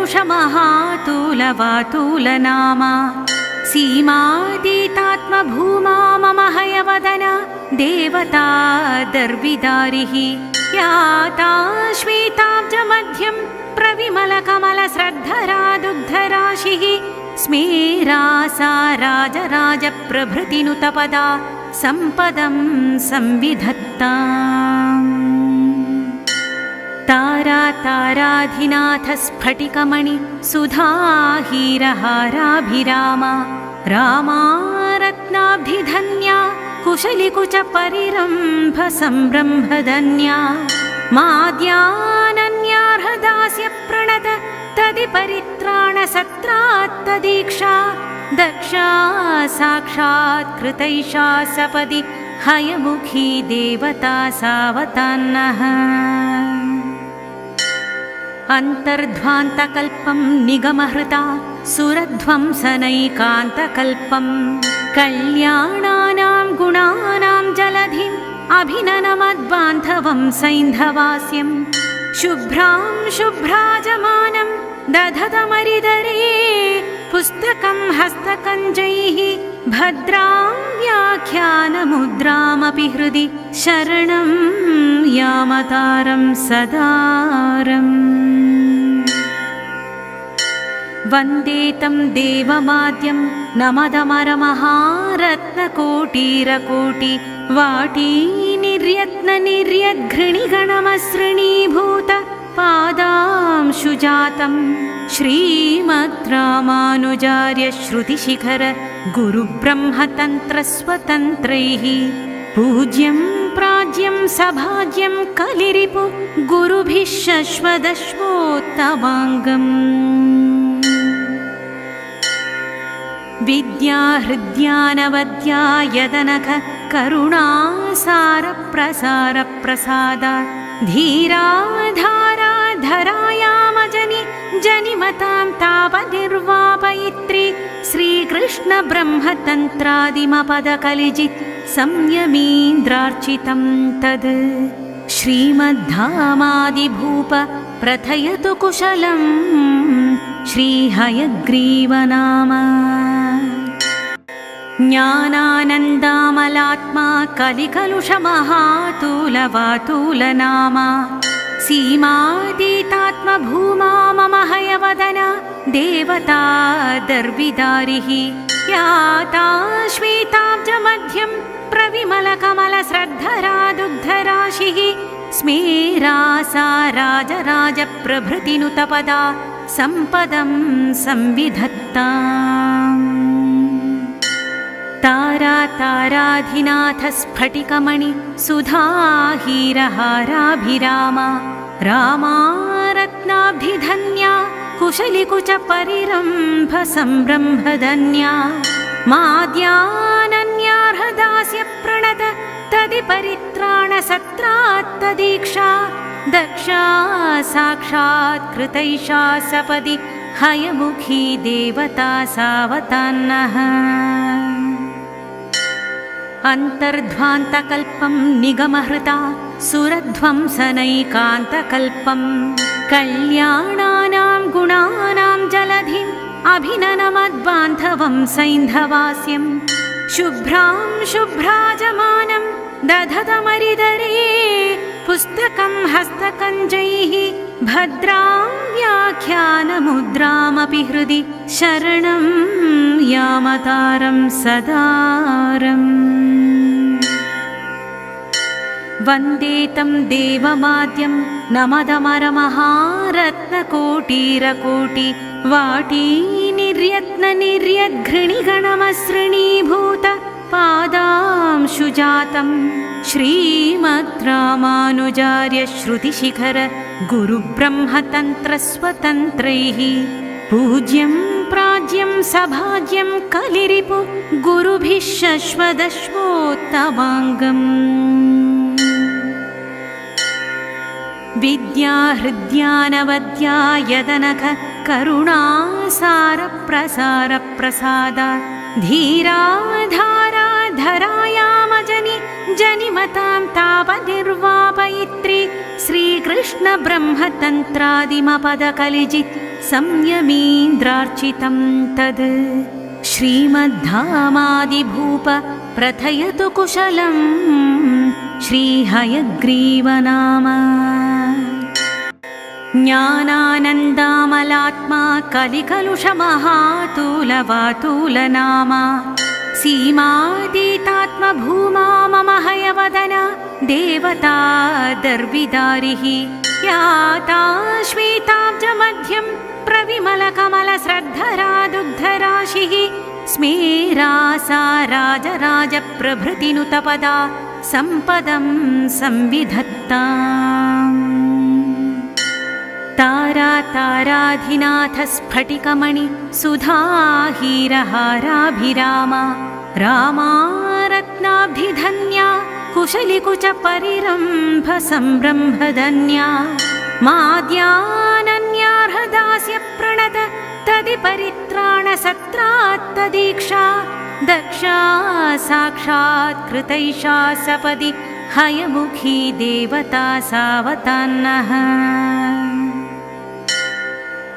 कलिकलुषमहातूलवातूलनामा सीमातीतात्मभूमा मम हयवदना देवता दर्विदारिः याता श्वेताब्जमध्यं प्रविमलकमलश्रद्धरा दुग्धराशिः स्मेरा सा राजराजप्रभृतिनुतपदा सम्पदं संविधत्ता तारा ताराधिनाथस्फटिकमणि सुधाहीरहाराभिरामा रामा रत्नाब्धिधन्या कुशलिकुचपरिरम्भ संरम्भधन्या माद्यानन्यार्हदास्य प्रणत तदिपरित्राणसत्रात्तदीक्षा दक्षा साक्षात् कृतैषा सपदि हयमुखी देवता सावतान्नः अन्तर्ध्वान्तकल्पं निगमहृता सुरध्वंसनैकान्तकल्पं कल्याणानां गुणानां जलधिम् अभिननमद्बान्धवं सैन्धवास्यं शुभ्रां शुभ्राजमानं दधतमरिदरे पुस्तकं हस्तकञ्जैः भद्रां व्याख्यानमुद्रामपि हृदि शरणं यामतारं सदारम् वन्दे तं देवमाद्यं नमदमरमहारत्नकोटीरकोटि वाटी निर्यत्ननिर्यद्घृणिगणमसृणीभूत पादांशुजातं श्रीमद्रामानुजार्य श्रुतिशिखर गुरुब्रह्मतन्त्रस्वतन्त्रैः पूज्यं प्राज्यं सभाज्यं कलिरिपु गुरुभिः शश्वदश्वोत्तमाङ्गम् विद्याहृद्यानवद्या यदनघ करुणासारप्रसारप्रसाद धीराधारा धरायामजनि जनिमतां तापनिर्वापयित्री श्रीकृष्ण ब्रह्मतन्त्रादिमपदकलिजित् संयमीन्द्रार्चितं तद् श्रीमद्धामादिभूप प्रथयतु कुशलं श्रीहयग्रीवनाम ज्ञानानन्दामलात्मा कलिकलुषमहातूलवातूलनामा सीमातीतात्मभूमा मम हयवदना देवता दर्विदारिः याता श्वेताब्जमध्यं प्रविमलकमलश्रद्धरा दुग्धराशिः स्मेरा सा राजराजप्रभृतिनुतपदा सम्पदं संविधत्ता तारा ताराधिनाथस्फटिकमणि सुधाहीरहाराभिरामा रामा रत्नाब्धिधन्या कुशलिकुचपरिरम्भ संरम्भधन्या माद्यानन्यार्हदास्य प्रणत तदिपरित्राणसत्रात्तदीक्षा दक्षा साक्षात् कृतैषा सपदि हयमुखी देवता सावतान्नः अन्तर्ध्वान्तकल्पं निगमहृता सुरध्वंसनैकान्तकल्पं कल्याणानां गुणानां जलधिम् अभिननमद्बान्धवं सैन्धवास्यं शुभ्रां शुभ्राजमानं दधतमरिदरे पुस्तकं हस्तकञ्जैः भद्रां व्याख्यानमुद्रामपि हृदि शरणं यामतारं सदारम् वन्दे तं देवमाद्यं नमदमरमहारत्नकोटीरकोटि वाटी निर्यत्ननिर्यद्घृणिगणमसृणीभूत पादांशुजातं श्रीमद्रामानुजार्य श्रुतिशिखर गुरुब्रह्मतन्त्रस्वतन्त्रैः पूज्यं प्राज्यं सभाज्यं कलिरिपु गुरुभिः शश्वदश्वोत्तमाङ्गम् विद्याहृद्यानवद्या यदनघ करुणासारप्रसारप्रसाद धीराधारा धरायामजनि जनिमतां तापनिर्वापयित्री श्रीकृष्ण ब्रह्मतन्त्रादिमपदकलिजित् संयमीन्द्रार्चितं तद् श्रीमद्धामादिभूप प्रथयतु कुशलं श्रीहयग्रीवनाम ज्ञानानन्दामलात्मा कलिकलुषमहातूलवातूलनाम सीमातीतात्मभूमा मम हयवदन देवता दर्विदारिः याता श्वेताब्जमध्यं प्रविमलकमलश्रद्धरा दुग्धराशिः स्मेरासा राजराजप्रभृतिनुतपदा सम्पदं संविधत्ताम् ताराताराधिनाथस्फटिकमणि सुधाहीरहाराभिरामा रामा रत्नाब्धिधन्या कुशलिकुचपरिरम्भ संरम्भधन्या माद्यानन्यार्हदास्य प्रणत तदिपरित्राणसत्रात्तदीक्षा दक्षा साक्षात् कृतैषा सपदि हयमुखी देवता सावतान्नः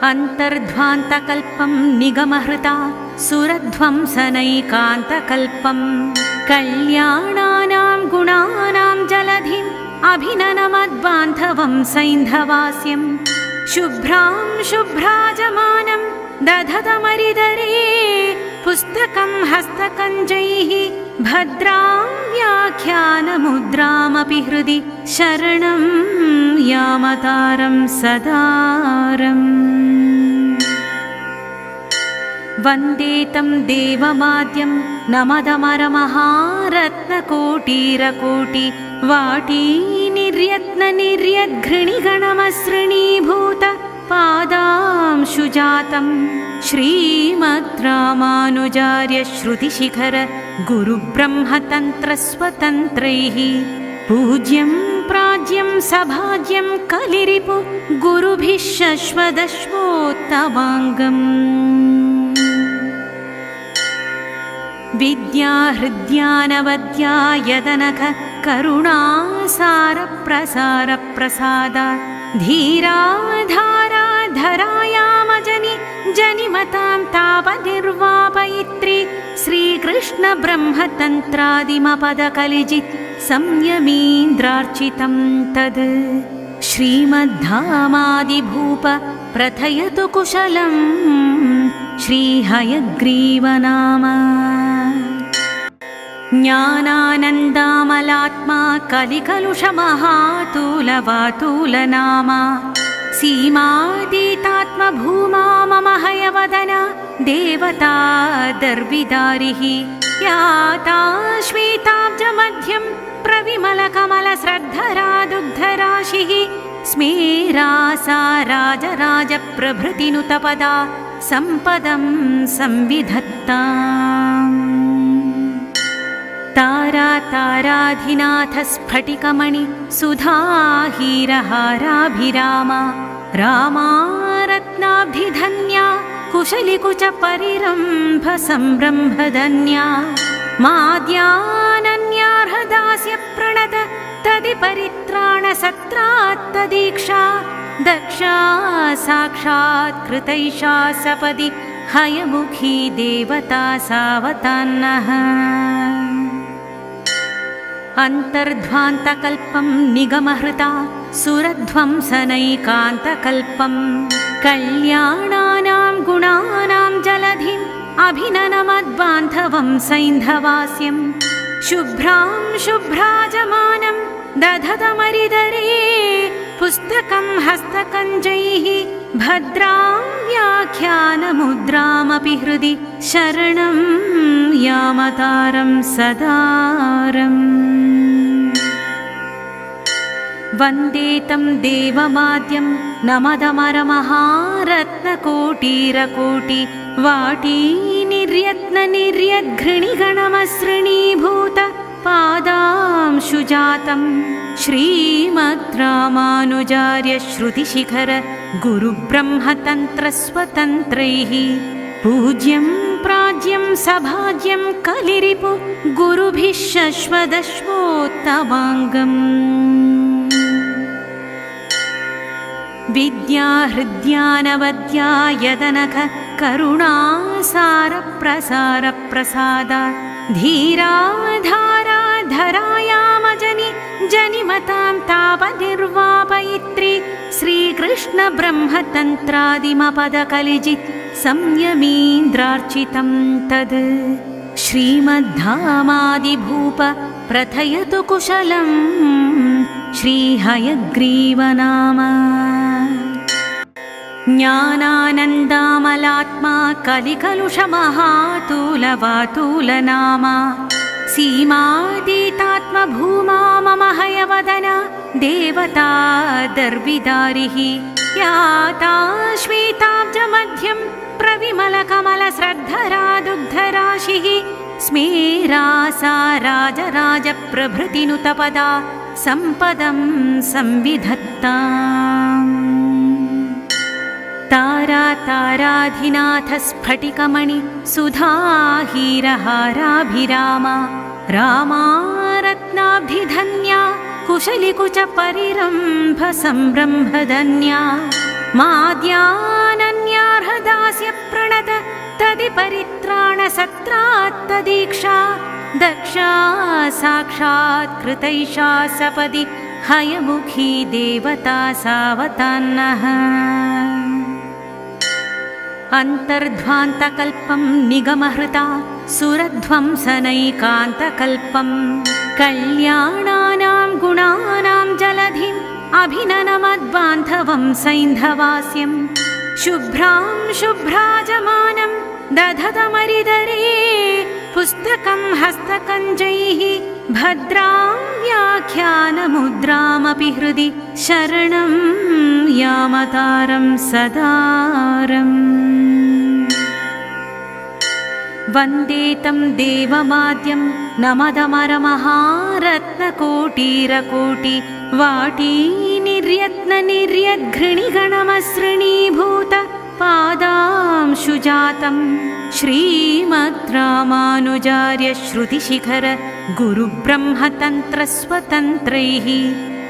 अन्तर्ध्वान्तकल्पं निगमहृता सुरध्वंसनैकान्तकल्पं कल्याणानां गुणानां जलधिम् अभिननमद्बान्धवं सैन्धवास्यं शुभ्रां शुभ्राजमानं दधतमरिदरे पुस्तकं हस्तकञ्जैः भद्रां व्याख्यानमुद्रामपि हृदि शरणं यामतारं सदारम् वन्दे तं देवमाद्यं नमदमरमहारत्नकोटीरकोटि वाटीनिर्यत्ननिर्यद्घृणिगणमसृणीभूत पादांशुजातं श्रीमद्रामानुजार्य श्रुतिशिखर गुरुब्रह्मतन्त्रस्वतन्त्रैः पूज्यं प्राज्यं सभाज्यं कलिरिपु गुरुभिः शश्वदश्वोत्तमाङ्गम् विद्याहृद्यानवद्या यदनघ करुणासारप्रसारप्रसाद धीराधाराधरायामजनि जनिमतां तापनिर्वापयित्री श्रीकृष्णब्रह्मतन्त्रादिमपदकलिजित् संयमीन्द्रार्चितं तद् श्रीमद्धामादिभूप प्रथयतु कुशलं श्रीहयग्रीवनाम ज्ञानानन्दामलात्मा कलिकलुषमहातूलवातूलनाम सीमातीतात्मभूमा मम हयवदन देवता दर्विदारिः याता श्वेताब्जमध्यं प्रविमलकमलश्रद्धरा दुग्धराशिः स्मेरासा राजराजप्रभृतिनुतपदा सम्पदं संविधत्ताम् ताराताराधिनाथस्फटिकमणि सुधाहीरहाराभिरामा रामा रत्नाब्धिधन्या कुशलिकुचपरिरम्भ संरम्भधन्या माद्यानन्यार्हदास्य प्रणत तदिपरित्राणसत्रात्तदीक्षा दक्षा साक्षात् कृतैषा सपदि हयमुखी देवता सावतान्नः अन्तर्ध्वान्तकल्पं निगमहृता सुरध्वंसनैकान्तकल्पं कल्याणानां गुणानां जलधिम् अभिननमद्बान्धवं सैन्धवास्यं शुभ्रां शुभ्राजमानं दधतमरिदरे पुस्तकं हस्तकञ्जैः भद्रां व्याख्यानमुद्रामपि हृदि शरणं यामतारं सदारम् वन्दे तं देवमाद्यं नमदमरमहारत्नकोटीरकोटि वाटीनिर्यत्ननिर्यद्घृणिगणमसृणीभूत पादांशुजातं श्रीमद्रामानुजार्य श्रुतिशिखर गुरुब्रह्मतन्त्रस्वतन्त्रैः पूज्यं प्राज्यं सभाज्यं कलिरिपु गुरुभिः शश्वदश्वोत्तमाङ्गम् विद्याहृद्यानवद्या यदनघ करुणासारप्रसारप्रसाद धीराधारा धरायामजनि जनिमतां तावनिर्वापयित्री श्रीकृष्ण ब्रह्मतन्त्रादिमपदकलिजित् संयमीन्द्रार्चितं तद् श्रीमद्धामादिभूप प्रथयतु कुशलं श्रीहयग्रीवनाम ज्ञानानन्दामलात्मा कलिकलुषमहातूलवातूलनाम सीमातीतात्मभूमा मम हयवदन देवता दर्विदारिः याता श्वेताब्जमध्यं प्रविमलकमलश्रद्धरा दुग्धराशिः स्मेरासा राजराजप्रभृतिनुतपदा सम्पदं संविधत्ताम् ताराताराधिनाथस्फटिकमणि सुधाहीरहाराभिरामा रामा रत्नाब्धिधन्या कुशलिकुचपरिरम्भ संरम्भधन्या माद्यानन्यार्हदास्य प्रणत तदिपरित्राणसत्रात्तदीक्षा दक्षा साक्षात् कृतैषा सपदि हयमुखी देवता सावतान्नः अन्तर्ध्वान्तकल्पं निगमहृता सुरध्वंसनैकान्तकल्पं कल्याणानां गुणानां जलधिम् अभिननमद्बान्धवं सैन्धवास्यं शुभ्रां शुभ्राजमानं दधतमरिदरे पुस्तकं हस्तकञ्जैः भद्रां व्याख्यानमुद्रामपि हृदि शरणं यामतारं सदारम् वन्दे तं देवमाद्यं नमदमरमहारत्नकोटिरकोटि वाटी निर्यत्ननिर्यद्घृणिगणमसृणीभूत पादांशुजातं श्रीमद्रामानुजार्य श्रुतिशिखर गुरुब्रह्मतन्त्रस्वतन्त्रैः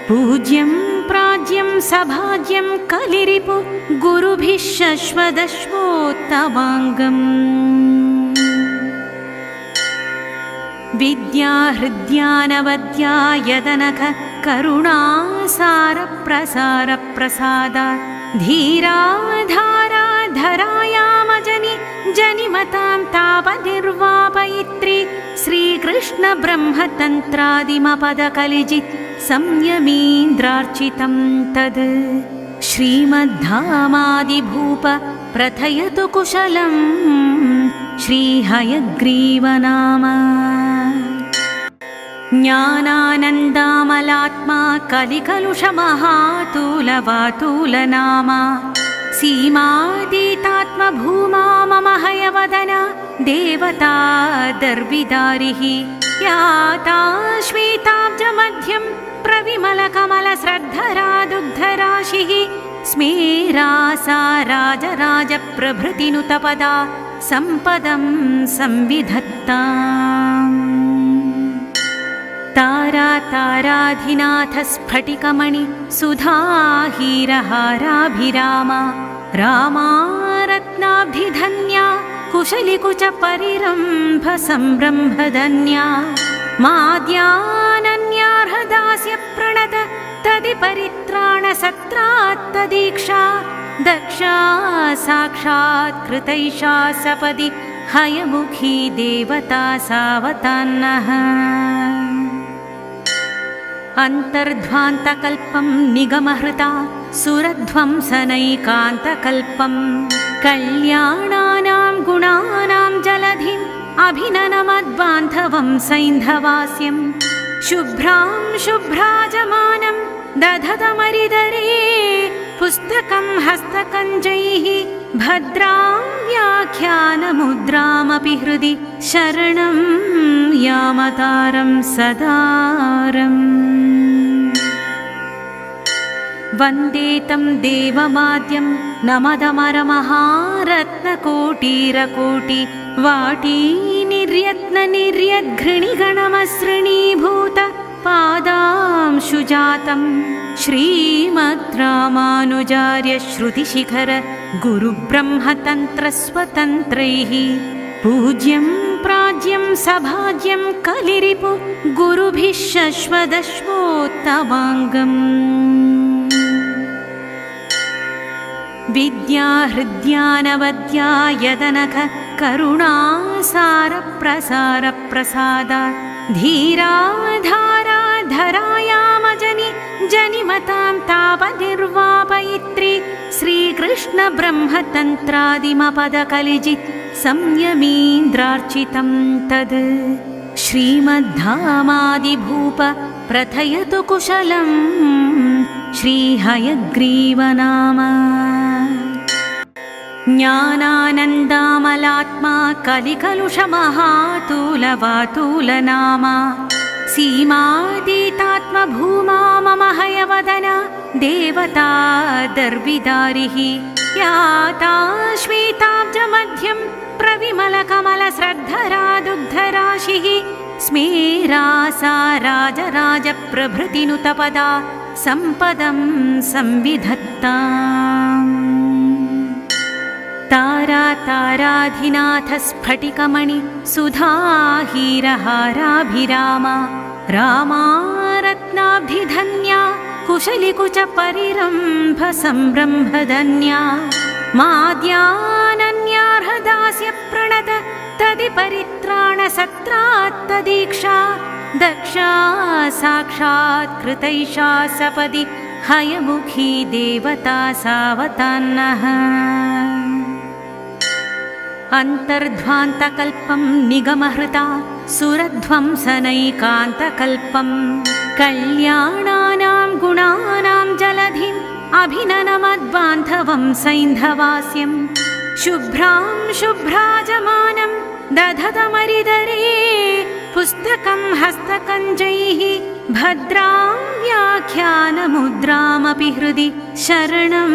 पूज्यं प्राज्यं सभाज्यं कलिरिपु गुरुभिः शश्वदश्वोत्तमाङ्गम् विद्याहृद्यानवद्या यदनघ करुणासारप्रसारप्रसाद धीराधारा धरायामजनि जनिमतां तावनिर्वापयित्री श्रीकृष्ण ब्रह्मतन्त्रादिमपदकलिजित् संयमीन्द्रार्चितं तद् श्रीमद्धामादिभूप प्रथयतु कुशलं श्रीहयग्रीवनाम ज्ञानानन्दामलात्मा कलिकलुषमहातूलवातूलनाम सीमातीतात्मभूमा मम हयवदन देवता दर्विदारिः याता श्वेताब्जमध्यं प्रविमलकमलश्रद्धरा दुग्धराशिः स्मेरासा राजराजप्रभृतिनुतपदा सम्पदं संविधत्ताम् ताराताराधिनाथस्फटिकमणि सुधाहीरहाराभिरामा रामा रत्नाब्धिधन्या कुशलिकुचपरिरम्भ संरम्भधन्या माद्यानन्यार्हदास्य प्रणत तदिपरित्राणसत्रात्तदीक्षा दक्षा साक्षात् कृतैषा सपदि हयमुखी देवता सावतान्नः अन्तर्ध्वान्तकल्पं निगमहृता सुरध्वंसनैकान्तकल्पं कल्याणानां गुणानां जलधिम् अभिननमद्बान्धवं सैन्धवास्यं शुभ्रां शुभ्राजमानं दधतमरिदरे पुस्तकं हस्तकञ्जैः भद्रां व्याख्यानमुद्रामपि हृदि शरणं यामतारं सदारम् वन्दे तं देवमाद्यं नमदमरमहारत्नकोटिरकोटि वाटी निर्यत्ननिर्यद्घृणिगणमसृणीभूत पादांशुजातं श्रीमद्रामानुजार्य श्रुतिशिखर गुरुब्रह्मतन्त्रस्वतन्त्रैः पूज्यं प्राज्यं सभाज्यं कलिरिपु गुरुभिः शश्वदश्वोत्तमाङ्गम् विद्याहृद्यानवद्या यदनघ करुणासारप्रसारप्रसाद धीराधाराधरायामजनि जनिमतां तापनिर्वापयित्री श्रीकृष्णब्रह्मतन्त्रादिमपदकलिजित् संयमीन्द्रार्चितं तद् श्रीमद्धामादिभूप प्रथयतु कुशलं श्रीहयग्रीवनाम ज्ञानानन्दामलात्मा कलिकलुषमहातूलवातूलनाम सीमातीतात्मभूमा मम हयवदना देवता दर्विदारिः याता श्वेताब्जमध्यं प्रविमलकमलश्रद्धरा दुग्धराशिः स्मेरासा राजराजप्रभृतिनुतपदा सम्पदं संविधत्ताम् ताराताराधिनाथस्फटिकमणि सुधाहीरहाराभिरामा रामा रत्नाब्धिधन्या कुशलिकुचपरिरम्भ संरम्भधन्या माद्यानन्यार्हदास्य प्रणत तदिपरित्राणसत्रात्तदीक्षा दक्षा साक्षात् कृतैषा सपदि हयमुखी देवता सावतान्नः अन्तर्ध्वान्तकल्पं निगमहृता सुरध्वंसनैकान्तकल्पं कल्याणानां गुणानां जलधिम् अभिननमद्बान्धवं सैन्धवास्यं शुभ्रां शुभ्राजमानं दधतमरिदरे पुस्तकं हस्तकञ्जैः भद्रां व्याख्यानमुद्रामपि हृदि शरणं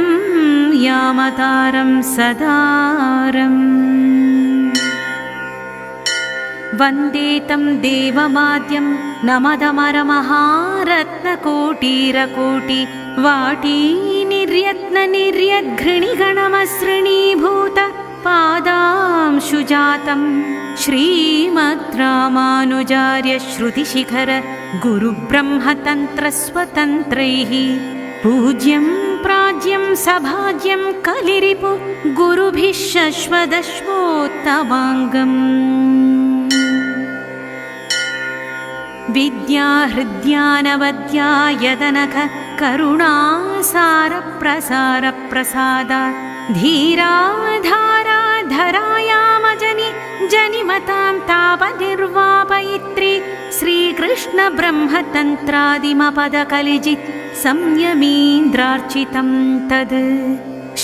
यामतारं सदारम् वन्दे तं देवमाद्यं नमदमरमहारत्नकोटिरकोटि वाटीनिर्यत्ननिर्यद्घृणिगणमसृणीभूत पादांशुजातं श्रीमद्रामानुजार्य श्रुतिशिखर गुरुब्रह्मतन्त्रस्वतन्त्रैः पूज्यं प्राज्यं सभाज्यं कलिरिपु गुरुभिः शश्वदश्वोत्तमाङ्गम् विद्याहृद्यानवद्या यदनघ करुणासारप्रसारप्रसाद धीराधाराधरायामजनि जनिमतां तापनिर्वापयित्री श्रीकृष्णब्रह्मतन्त्रादिमपदकलिजित् संयमीन्द्रार्चितं तद्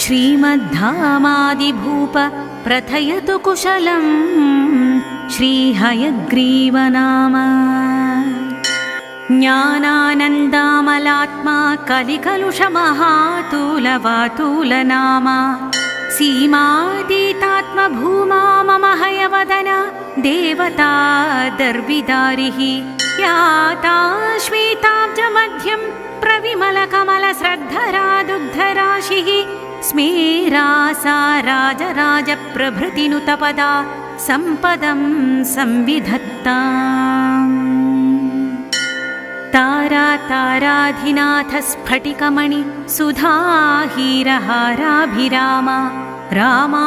श्रीमद्धामादिभूप प्रथयतु कुशलं श्रीहयग्रीवनाम ज्ञानानन्दामलात्मा कलिकलुषमहातूलवातूलनाम सीमातीतात्मभूमा मम हयवदना देवता दर्विदारिः याता श्वेताब्जमध्यं प्रविमलकमलश्रद्धरा दुग्धराशिः स्मेरासा राजराजप्रभृतिनुतपदा सम्पदं संविधत्ताम् ताराताराधिनाथस्फटिकमणि सुधाहीरहाराभिरामा रामा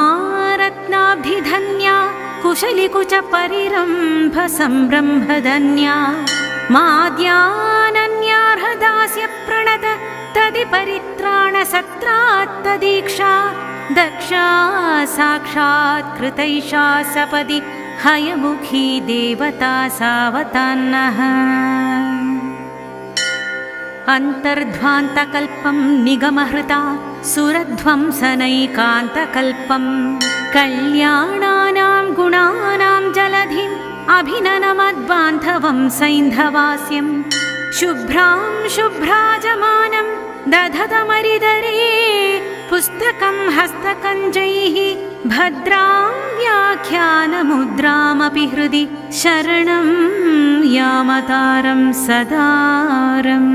रत्नाब्धिधन्या कुशलिकुचपरिरम्भ संरम्भधन्या माद्यानन्यार्हदास्य प्रणत तदिपरित्राणसत्रात्तदीक्षा दक्षा साक्षात् कृतैषा सपदि हयमुखी देवता सावतान्नः अन्तर्ध्वान्तकल्पं निगमहृता सुरध्वंसनैकान्तकल्पं कल्याणानां गुणानां जलधिम् अभिननमद्बान्धवं सैन्धवास्यं शुभ्रां शुभ्राजमानं दधतमरिदरे पुस्तकं हस्तकञ्जैः भद्रां व्याख्यानमुद्रामपि हृदि शरणं यामतारं सदारम्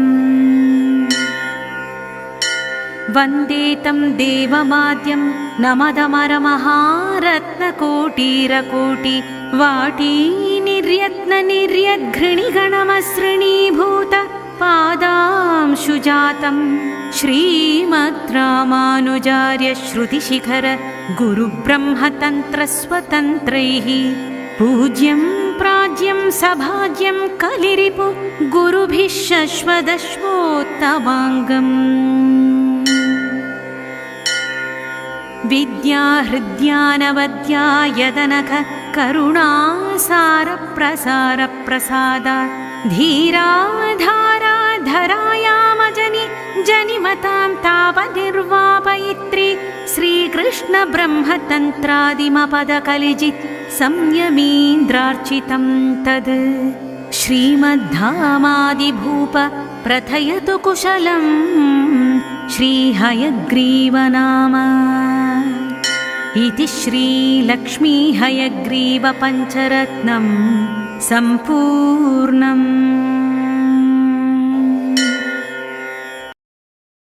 वन्दे तं देवमाद्यं नमदमरमहारत्नकोटिरकोटि वाटी निर्यत्ननिर्यद्घृणिगणमसृणीभूत पादांशुजातं श्रीमद्रामानुजार्य श्रुतिशिखर गुरुब्रह्मतन्त्रस्वतन्त्रैः पूज्यं प्राज्यं सभाज्यं कलिरिपु गुरुभिः शश्वदश्वोत्तमाङ्गम् विद्याहृद्यानवद्या यदनघ करुणासारप्रसारप्रसादा धीराधाराधरायामजनि जनिमतां तापनिर्वापयित्री श्रीकृष्णब्रह्मतन्त्रादिमपदकलिजित् संयमीन्द्रार्चितं तद् श्रीमद्धामादिभूप प्रथयतु कुशलं श्रीहयग्रीवनाम इति श्रीलक्ष्मीहयग्रीवपञ्चरत्नं सम्पूर्णम्।